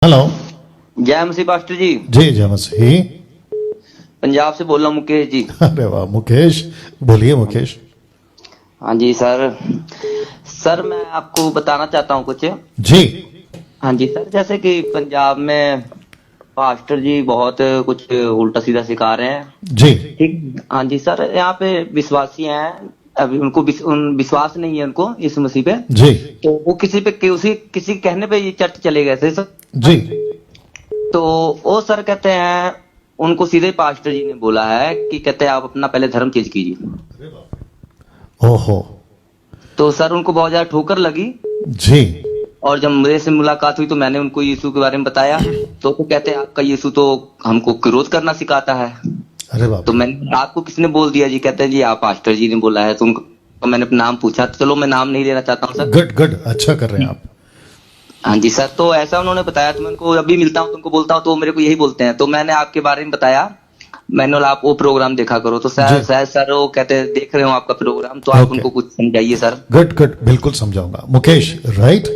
Hello. जय मसीह pastor जी। जी जय मसीह। पंजाब से बोल रहा हूँ मुकेश जी। अरे वाह मुकेश, बोलिए मुकेश। हाँ जी सर। सर मैं आपको बताना चाहता हूँ कुछ। जी हाँ जी सर, जैसे कि पंजाब में पास्टर जी बहुत कुछ उल्टा सीधा सिखा रहे हैं। जी ठीक, हाँ जी सर, यहाँ पे विश्वासी हैं, अभी उनको विश्वास नहीं है उनको इस मसीह पे। जी तो वो किसी कहने पे ये चर्च चले गए थे सर। जी। तो वो सर कहते हैं, उनको सीधे पास्टर जी ने बोला है कि कहते हैं आप अपना पहले धर्म चेंज कीजिए। ओहो। तो सर उनको बहुत ज्यादा ठोकर लगी। जी और जब मेरे से मुलाकात हुई तो मैंने उनको यीशु के बारे में बताया। तो वो कहते हैं आपका यीशु तो हमको क्रोध करना सिखाता है। अरे बाप तो रे। मैंने, आपको किसने बोल दिया जी? कहते हैं जी आप पास्टर जी ने बोला है। तो उनको, तो मैंने अपना नाम पूछा। तो चलो मैं नाम नहीं लेना चाहता हूँ सर। गुड गुड, अच्छा कर रहे हैं आप। हाँ जी सर, तो ऐसा उन्होंने बताया। तो मैं उनको अभी मिलता हूँ तो उनको बोलता हूँ तो वो मेरे को यही बोलते हैं। तो मैंने आपके बारे में बताया, मैंने बोला आप वो प्रोग्राम देखा करो। तो जी। शायद सर वो कहते हैं देख रहे हो आपका प्रोग्राम, तो आप ओके। उनको कुछ समझाइए सर। गुड गुड, बिल्कुल समझाऊंगा। मुकेश राइट?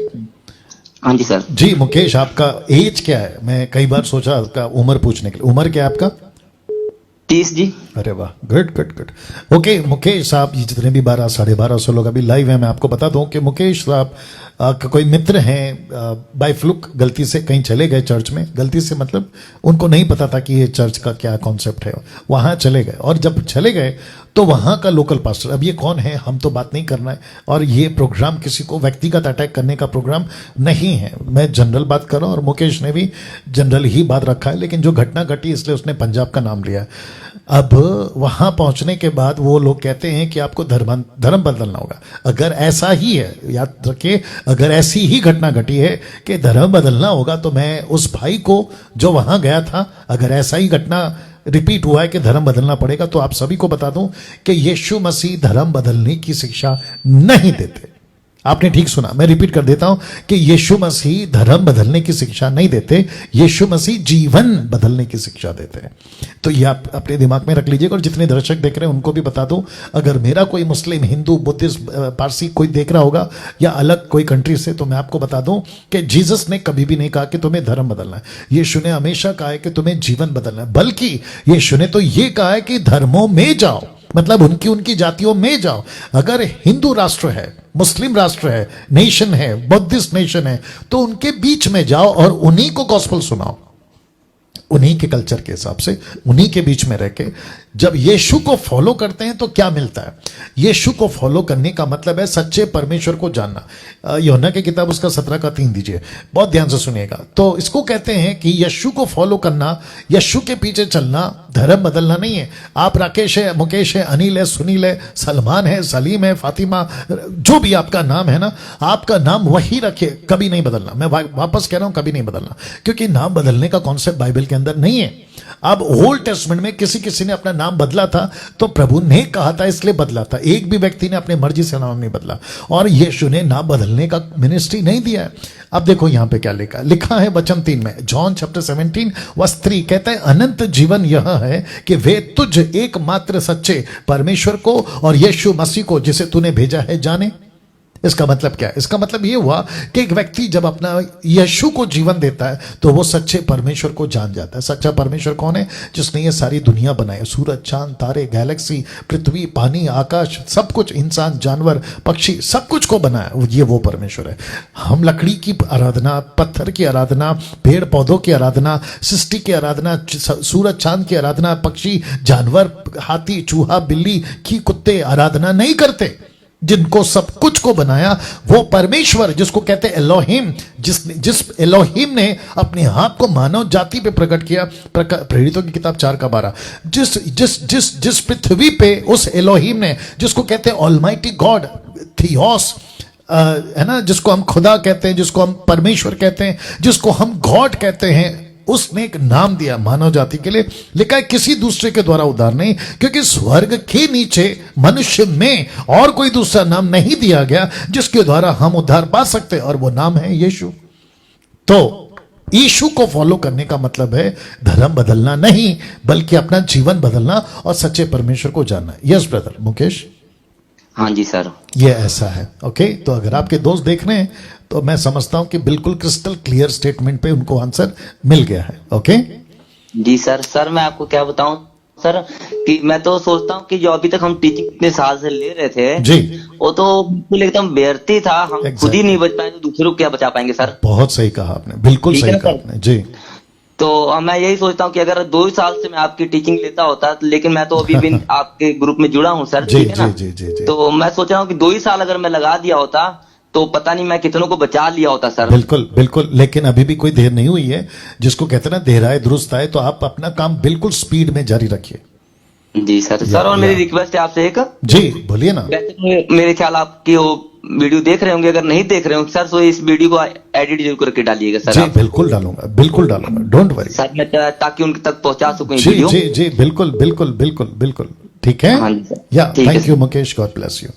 हाँ जी सर। जी मुकेश, आपका एज क्या है? मैं कई बार सोचा आपका उम्र पूछने के लिए। उम्र क्या है आपका? 30 जी। अरे वाह, good good good. Okay Mukesh साहब, ये जितने भी 1200-1250 लोग अभी लाइव हैं, मैं आपको बता दूं कि मुकेश साहब का कोई मित्र हैं, बाय फ्लुक गलती से कहीं चले गए चर्च में। गलती से मतलब उनको नहीं पता था कि ये चर्च का क्या कॉन्सेप्ट है, वहां चले गए। और जब चले गए तो वहां का लोकल पास्टर, अब ये कौन है हम तो बात नहीं करना है, और ये प्रोग्राम किसी को व्यक्तिगत अटैक करने का प्रोग्राम नहीं है। मैं जनरल बात कर रहा हूं, और मुकेश ने भी जनरल ही बात रखा है। लेकिन जो घटना घटी इसलिए उसने पंजाब का नाम लिया। अब वहां पहुंचने के बाद वो लोग कहते हैं कि आपको धर्म बदलना होगा। अगर ऐसा ही है, याद रखिए, अगर ऐसी ही घटना घटी है कि धर्म बदलना होगा, तो मैं उस भाई को जो वहां गया था, अगर ऐसा ही घटना रिपीट हुआ है कि धर्म बदलना पड़ेगा, तो आप सभी को बता दूं कि यीशु मसीह धर्म बदलने की शिक्षा नहीं देते। आपने ठीक सुना, मैं रिपीट कर देता हूं कि यीशु मसीह धर्म बदलने की शिक्षा नहीं देते, यीशु मसीह जीवन बदलने की शिक्षा देते हैं। तो ये आप अपने दिमाग में रख लीजिएगा। और जितने दर्शक देख रहे हैं उनको भी बता दूं, अगर मेरा कोई मुस्लिम, हिंदू, बुद्धिस्ट, पारसी कोई देख रहा होगा या अलग कोई कंट्री से, तो मैं आपको बता दूं कि जीसस ने कभी भी नहीं कहा कि तुम्हें धर्म बदलना है। यीशु ने हमेशा कहा है कि तुम्हें जीवन बदलना है। बल्कि यीशु ने तो ये कहा है कि धर्मों में जाओ, मतलब उनकी जातियों में जाओ। अगर हिंदू राष्ट्र है, मुस्लिम राष्ट्र है, नेशन है, बुद्धिस्ट नेशन है, तो उनके बीच में जाओ और उन्हीं को गॉस्पेल सुनाओ, उन्हीं के कल्चर के हिसाब से, उन्हीं के बीच में रह के। जब यीशु को फॉलो करते हैं तो क्या मिलता है? यीशु को फॉलो करने का मतलब है सच्चे परमेश्वर को जानना। यूहन्ना की किताब उसका 17:3 दीजिए, बहुत ध्यान से सुनिएगा। तो इसको कहते हैं कि यीशु को फॉलो करना, यीशु के पीछे चलना, धर्म बदलना नहीं है। आप राकेश है, मुकेश है, अनिल है, सुनील है, सलमान है, सलीम है, फातिमा, जो भी आपका नाम है ना, आपका नाम वही रखिए, कभी नहीं बदलना। मैं वापस कह रहा हूं, कभी नहीं बदलना, क्योंकि नाम बदलने का कॉन्सेप्ट बाइबल के अंदर नहीं है। अब ओल्ड टेस्टमेंट में किसी ने अपना नाम बदला था तो प्रभु ने कहा था इसलिए बदला था। एक भी व्यक्ति ने अपने मर्जी से नाम नहीं बदला, और यीशु ने नाम बदलने का मिनिस्ट्री नहीं दिया है। अब देखो यहां पे क्या लिखा है वचन 3 में, जॉन चैप्टर 17:3 कहता है, अनंत जीवन यह है कि वे तुझ एकमात्र सच्चे परमेश्वर को और यीशु मसीह को जिसे तूने भेजा है जाने। इसका मतलब क्या है? इसका मतलब यह हुआ कि एक व्यक्ति जब अपना यीशु को जीवन देता है तो वो सच्चे परमेश्वर को जान जाता है। सच्चा परमेश्वर कौन है? जिसने ये सारी दुनिया बनाई, सूरज, चांद, तारे, गैलेक्सी, पृथ्वी, पानी, आकाश, सब कुछ, इंसान, जानवर, पक्षी, सब कुछ को बनाया, ये वो परमेश्वर है। हम लकड़ी की आराधना, पत्थर की आराधना, पेड़ पौधों की आराधना, सृष्टि की आराधना, सूरज चांद की आराधना, पक्षी, जानवर, हाथी, चूहा, बिल्ली की, कुत्ते आराधना नहीं करते। जिनको सब कुछ को बनाया वो परमेश्वर, जिसको कहते हैं एलोहिम, जिस एलोहिम ने अपने हाथ को मानव जाति पे प्रकट किया। प्रेरितों की किताब 4:12, जिस पृथ्वी पे उस एलोहिम ने, जिसको कहते हैं ऑलमाइटी गॉड, थियोस, है ना, जिसको हम खुदा कहते हैं, जिसको हम परमेश्वर कहते हैं, जिसको हम गॉड कहते हैं, उसने एक नाम दिया मानव जाति के लिए। लिखा है किसी दूसरे के द्वारा उद्धार नहीं, क्योंकि स्वर्ग के नीचे मनुष्य में और कोई दूसरा नाम नहीं दिया गया जिसके द्वारा हम उद्धार पा सकते, और वो नाम है यीशु। तो यीशु को फॉलो करने का मतलब है धर्म बदलना नहीं, बल्कि अपना जीवन बदलना और सच्चे परमेश्वर को जानना। Yes brother Mukesh? हाँ जी सर। ये ऐसा है। ओके, तो अगर आपके दोस्त देख रहे हैं तो मैं समझता हूं कि बिल्कुल क्रिस्टल क्लियर स्टेटमेंट पे उनको आंसर मिल गया है। ओके जी सर। सर मैं आपको क्या बताऊं सर, कि मैं तो सोचता हूँ कि जो अभी तक हम टीचिंग इतने साल से ले रहे थे जी, वो तो बिल्कुल एकदम व्यर्थ ही था। हम खुद ही Exactly. नहीं बच पाए तो दूसरों को क्या बचा पाएंगे सर। बहुत सही कहा आपने, बिल्कुल ठीक है सही ना कहा सर? आपने जी। तो मैं यही सोचता हूँ कि अगर 2 साल से मैं आपकी टीचिंग लेता होता, लेकिन मैं तो अभी भी आपके ग्रुप में जुड़ा हूँ सर, जी ठीक है ना? जी जी जी जी तो मैं सोच रहा हूँ कि 2 ही साल अगर मैं लगा दिया होता तो पता नहीं मैं कितनों को बचा लिया होता सर। बिल्कुल बिल्कुल, लेकिन अभी भी कोई देर नहीं हुई है। जिसको कहते हैं ना देर आए दुरुस्त आए, तो आप अपना काम बिल्कुल स्पीड में जारी रखिए। जी सर। या, सर और मेरी या। रिक्वेस्ट है आपसे एक, जी बोलिए ना। वैसे तो मेरे ख्याल आपकी वो वीडियो देख रहे होंगे, अगर नहीं देख रहे होंगे सर तो इस वीडियो को एडिट जरूर करके डालिएगा सर जी आप। बिल्कुल डालूंगा, बिल्कुल डालूंगा, डोंट वरी। सर मैं ताकि उनके तक पहुंचा सकूं ये जी वीडियो। जी जी बिल्कुल बिल्कुल बिल्कुल बिल्कुल, ठीक है। हाँ जी सर। या ठीक है thank sir. You Mukesh, God bless you.